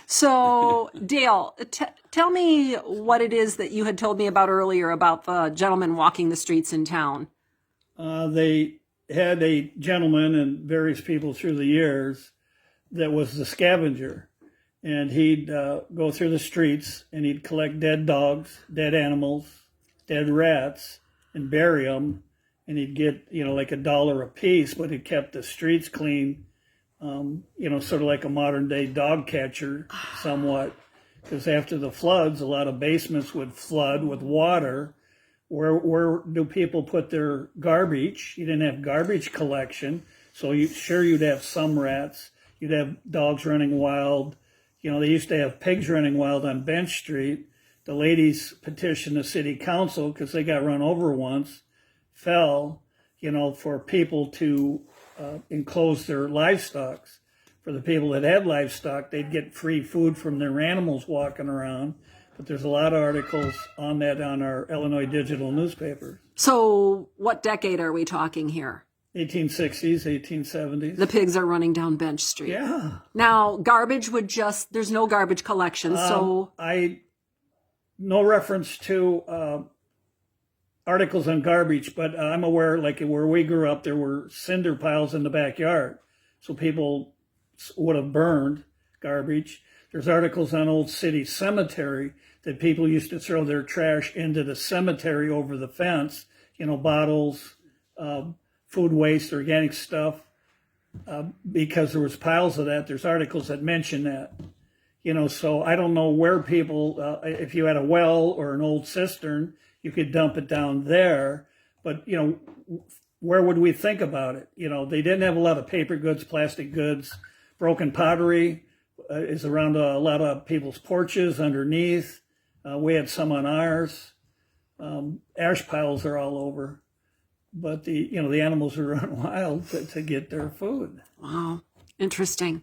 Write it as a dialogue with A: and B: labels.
A: So, Dale, tell me what it is that you had told me about earlier about the gentleman walking the streets in town.
B: They had a gentleman and various people through the years that was the scavenger. And he'd go through the streets and he'd collect dead dogs, dead animals, dead rats, and bury them. And he'd get, like $1 a piece, but he kept the streets clean, sort of like a modern day dog catcher somewhat. Because after the floods, a lot of basements would flood with water. Where do people put their garbage? You didn't have garbage collection. So you'd have some rats. You'd have dogs running wild. They used to have pigs running wild on Bench Street. The ladies petitioned the city council because they got run over once, fell, for people to enclose their livestock. For the people that had livestock, they'd get free food from their animals walking around. But there's a lot of articles on that on our Illinois digital newspapers.
A: So, what decade are we talking here?
B: 1860s, 1870s.
A: The pigs are running down Bench Street.
B: Yeah.
A: Now, garbage there's no garbage collection, so...
B: No reference to articles on garbage, but I'm aware, like where we grew up, there were cinder piles in the backyard. So people would have burned garbage. There's articles on Old City Cemetery that people used to throw their trash into the cemetery over the fence, bottles, food waste, organic stuff, because there was piles of that. There's articles that mention that, so I don't know where people, if you had a well or an old cistern, you could dump it down there, but, where would we think about it? They didn't have a lot of paper goods, plastic goods. Broken pottery is around a lot of people's porches underneath. We had some on ours. Ash piles are all over. But the animals are run wild to get their food.
A: Wow, interesting.